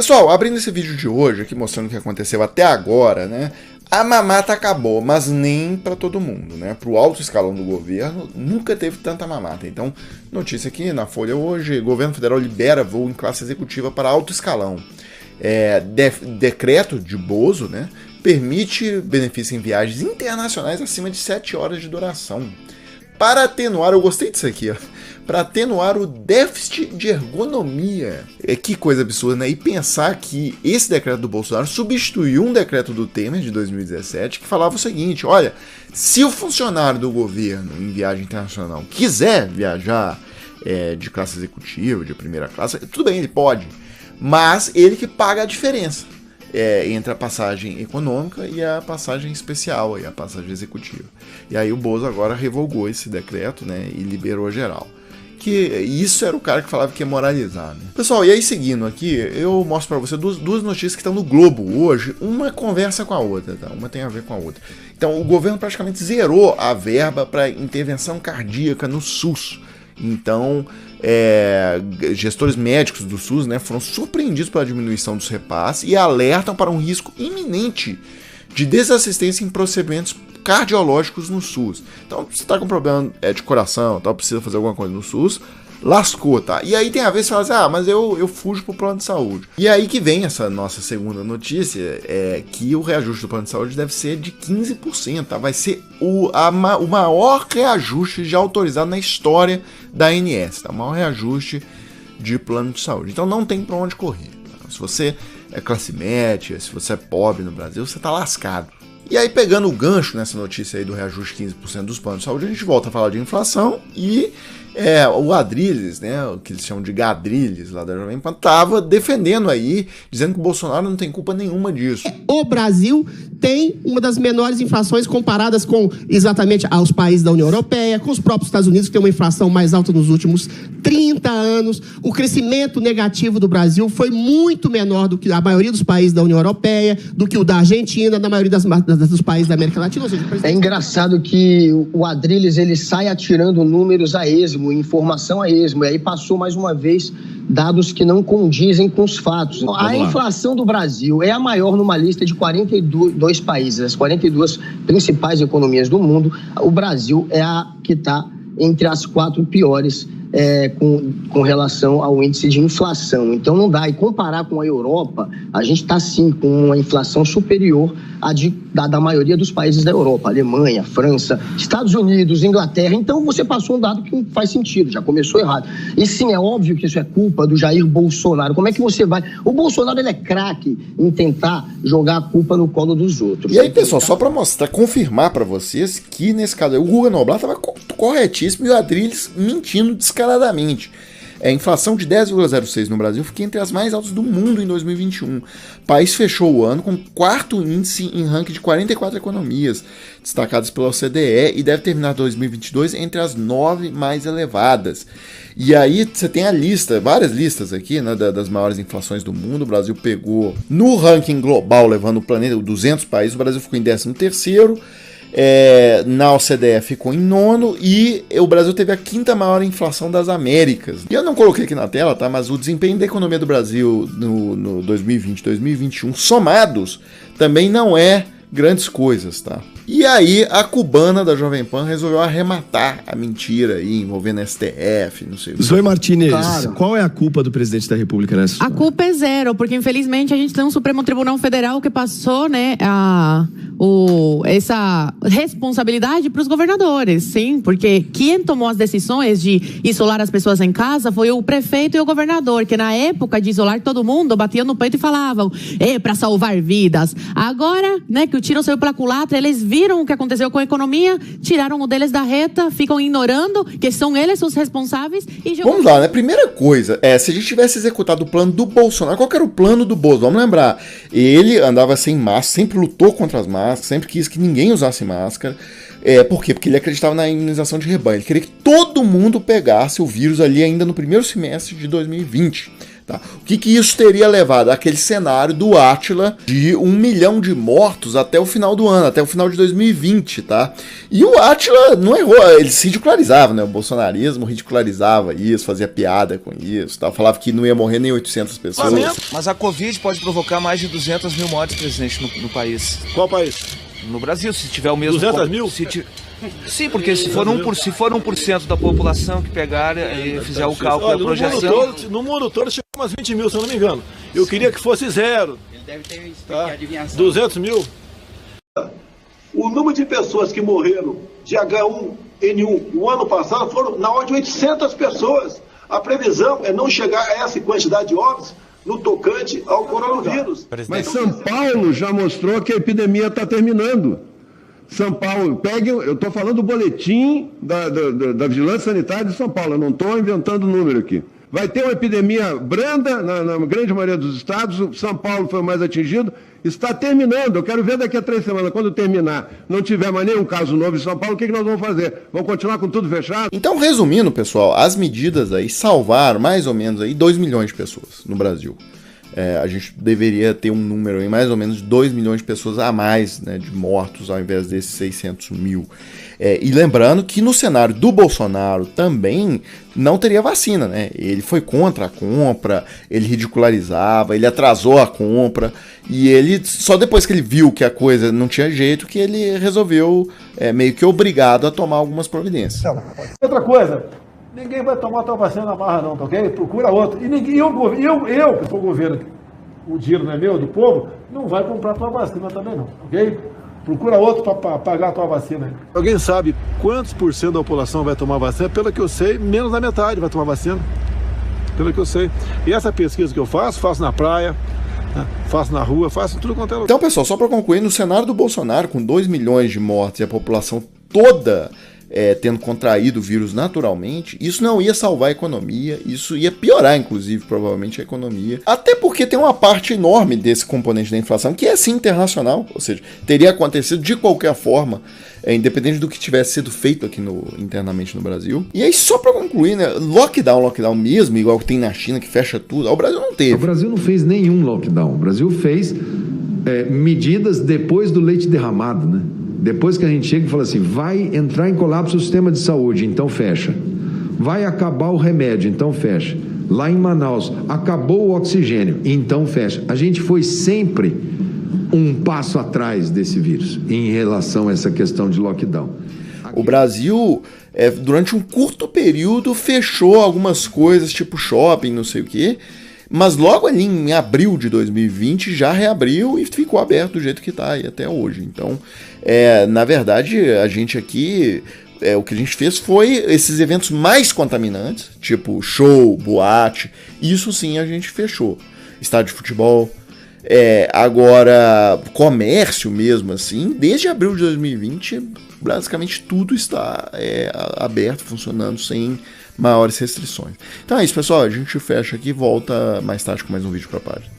Pessoal, abrindo esse vídeo de hoje, aqui mostrando o que aconteceu até agora, né? A mamata acabou, mas nem para todo mundo, né? Para o alto escalão do governo, nunca teve tanta mamata. Então, notícia aqui na Folha hoje, governo federal libera voo em classe executiva para alto escalão. Decreto de Bozo, né? Permite benefício em viagens internacionais acima de 7 horas de duração. Para atenuar, eu gostei disso aqui, ó. Para atenuar o déficit de ergonomia. Que coisa absurda, né? E pensar que esse decreto do Bolsonaro substituiu um decreto do Temer de 2017 que falava o seguinte: olha, se o funcionário do governo em viagem internacional quiser viajar de classe executiva, de primeira classe, tudo bem, ele pode, mas ele que paga a diferença entre a passagem econômica e a passagem especial, a passagem executiva. E aí o Bozo agora revogou esse decreto, né, e liberou geral. Que isso era o cara que falava que ia moralizar, né? Pessoal, e aí seguindo aqui, eu mostro pra você duas notícias que estão no Globo hoje, uma conversa com a outra, tá? Uma tem a ver com a outra. Então, o governo praticamente zerou a verba para intervenção cardíaca no SUS. Então, gestores médicos do SUS, né, foram surpreendidos pela diminuição dos repasses e alertam para um risco iminente de desassistência em procedimentos cardiológicos no SUS. Então, se você está com problema de coração, tal, precisa fazer alguma coisa no SUS, lascou, tá? E aí tem a vez que você fala assim, mas eu fujo pro plano de saúde. E aí que vem essa nossa segunda notícia, que o reajuste do plano de saúde deve ser de 15%, tá? Vai ser o maior reajuste já autorizado na história da ANS, tá? O maior reajuste de plano de saúde. Então não tem pra onde correr, tá? Se você é classe média, se você é pobre no Brasil, você tá lascado. E aí, pegando o gancho nessa notícia aí do reajuste de 15% dos planos de saúde, a gente volta a falar de inflação e o Adrilles, né, o que eles chamam de Gadrilles lá da Jovem Pan, estava defendendo aí, dizendo que o Bolsonaro não tem culpa nenhuma disso. O Brasil tem uma das menores inflações comparadas com exatamente aos países da União Europeia, com os próprios Estados Unidos, que tem uma inflação mais alta nos últimos 30 anos. O crescimento negativo do Brasil foi muito menor do que a maioria dos países da União Europeia, do que o da Argentina, da maioria dos países da América Latina. Ou seja, é engraçado que o Adrilles ele sai atirando números a esmo, informação a esmo, e aí passou mais uma vez dados que não condizem com os fatos. A inflação do Brasil é a maior numa lista de 42 países, as 42 principais economias do mundo. O Brasil é a que está entre as 4 piores com relação ao índice de inflação. Então não dá. E comparar com a Europa, a gente está sim com uma inflação superior da maioria dos países da Europa, Alemanha, França, Estados Unidos, Inglaterra. Então você passou um dado que não faz sentido, já começou errado. E sim, é óbvio que isso é culpa do Jair Bolsonaro. Como é que você vai... O Bolsonaro, ele é craque em tentar jogar a culpa no colo dos outros. E aí, pessoal, só para mostrar, confirmar para vocês que nesse caso o Guga Noblar estava corretíssimo e o Adrilles mentindo descaradamente. A inflação de 10,06 no Brasil fica entre as mais altas do mundo em 2021. O país fechou o ano com o 4º índice em ranking de 44 economias, destacadas pela OCDE, e deve terminar 2022 entre as 9 mais elevadas. E aí você tem a lista, várias listas aqui, né, das maiores inflações do mundo. O Brasil pegou no ranking global, levando o planeta, 200 países, o Brasil ficou em 13º. Na OCDE ficou em 9º e o Brasil teve a 5ª maior inflação das Américas. E eu não coloquei aqui na tela, tá? Mas o desempenho da economia do Brasil no 2020 e 2021 somados também não é grandes coisas, tá? E aí a cubana da Jovem Pan resolveu arrematar a mentira aí envolvendo STF, não sei o que. Zoe Martinez, claro. Qual é a culpa do presidente da República nessa história? A culpa é zero, porque infelizmente a gente tem um Supremo Tribunal Federal que passou, né, essa responsabilidade para os governadores, sim, porque quem tomou as decisões de isolar as pessoas em casa foi o prefeito e o governador, que na época de isolar todo mundo, batiam no peito e falavam, para salvar vidas. Agora, né, que o tiro saiu pela culatra, eles viram o que aconteceu com a economia, tiraram o deles da reta, ficam ignorando que são eles os responsáveis e... Vamos lá, né? Primeira coisa, se a gente tivesse executado o plano do Bolsonaro, qual que era o plano do Bolsonaro? Vamos lembrar, ele andava sem máscara, sempre lutou contra as máscaras, sempre quis que ninguém usasse máscara. Por quê? Porque ele acreditava na imunização de rebanho. Ele queria que todo mundo pegasse o vírus ali ainda no primeiro semestre de 2020. Tá? O que isso teria levado àquele cenário do Átila de 1 milhão de mortos até o final do ano, até o final de 2020, tá? E o Átila não errou, ele se ridicularizava, né? O bolsonarismo ridicularizava isso, fazia piada com isso, tá? Falava que não ia morrer nem 800 pessoas. Mas a Covid pode provocar mais de 200 mil mortes, presidente, no país. Qual país? No Brasil, se tiver o mesmo... 200 mil? Sim, porque se for 1% da população que pegar e fizer o cálculo, a projeção... No mundo todo chegou umas 20 mil, se eu não me engano. Eu queria que fosse zero. Ele deve ter adivinhação. 200 mil. O número de pessoas que morreram de H1N1 no ano passado foram na ordem de 800 pessoas. A previsão é não chegar a essa quantidade de óbitos no tocante ao coronavírus. Mas São Paulo já mostrou que a epidemia está terminando. São Paulo, eu estou falando do boletim da Vigilância Sanitária de São Paulo, eu não estou inventando número aqui. Vai ter uma epidemia branda na grande maioria dos estados, São Paulo foi o mais atingido, está terminando. Eu quero ver daqui a 3 semanas, quando terminar, não tiver mais nenhum caso novo em São Paulo, o que nós vamos fazer? Vamos continuar com tudo fechado? Então, resumindo, pessoal, as medidas aí salvaram mais ou menos aí 2 milhões de pessoas no Brasil. A gente deveria ter um número aí, mais ou menos 2 milhões de pessoas a mais, né, de mortos ao invés desses 600 mil. E lembrando que no cenário do Bolsonaro também não teria vacina, né? Ele foi contra a compra, ele ridicularizava, ele atrasou a compra e ele, só depois que ele viu que a coisa não tinha jeito, que ele resolveu meio que obrigado a tomar algumas providências. Outra coisa, ninguém vai tomar tua vacina na marra não, tá ok? Procura outro. E eu que sou o governo, o dinheiro não é meu, do povo, não vai comprar tua vacina também não, ok? Procura outro para pagar a tua vacina. Alguém sabe quantos por cento da população vai tomar vacina? Pelo que eu sei, menos da metade vai tomar vacina. Pelo que eu sei. E essa pesquisa que eu faço na praia, faço na rua, faço tudo quanto é lugar. Então, pessoal, só para concluir, no cenário do Bolsonaro, com 2 milhões de mortes e a população toda tendo contraído o vírus naturalmente, isso não ia salvar a economia, isso ia piorar, inclusive, provavelmente, a economia. Até porque tem uma parte enorme desse componente da inflação que é, sim, internacional, ou seja, teria acontecido de qualquer forma, independente do que tivesse sido feito aqui internamente no Brasil. E aí, só para concluir, né, lockdown mesmo, igual que tem na China, que fecha tudo, o Brasil não teve. O Brasil não fez nenhum lockdown, o Brasil fez medidas depois do leite derramado, né? Depois que a gente chega e fala assim, vai entrar em colapso o sistema de saúde, então fecha. Vai acabar o remédio, então fecha. Lá em Manaus, acabou o oxigênio, então fecha. A gente foi sempre um passo atrás desse vírus em relação a essa questão de lockdown. O Brasil, durante um curto período, fechou algumas coisas, tipo shopping, não sei o quê, mas logo ali em abril de 2020 já reabriu e ficou aberto do jeito que está aí até hoje. Então, na verdade, a gente aqui, o que a gente fez foi esses eventos mais contaminantes, tipo show, boate, isso sim a gente fechou. Estádio de futebol, agora comércio mesmo assim, desde abril de 2020, basicamente tudo está aberto, funcionando sem maiores restrições. Então é isso, pessoal, a gente fecha aqui e volta mais tarde com mais um vídeo para a página.